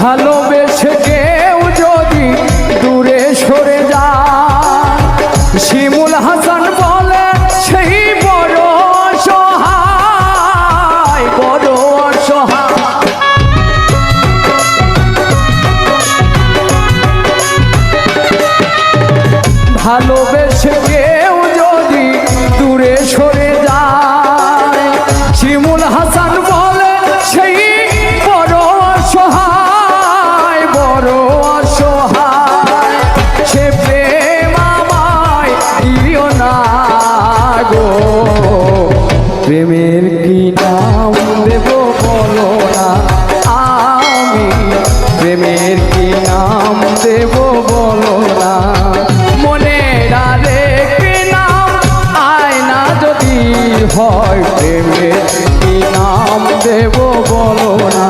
ভালোবেসে কেউ যদি দূরে সরে যায়, শিমুল হাসান বলে সেই বড় অসহায়, বড় অসহায়। ভালোবেসে কেউ যদি দূরে সরে যায়, শিমুল হাসান বলে সেই বড় অসহায়, বড় অসহায়। সে প্রেম আমায় দিও না গো, প্রেমের কি নাম দেব বলো না, আমি প্রেমের কি নাম দেব বলো না। হয় প্রেমের কি নাম দেব বলো না।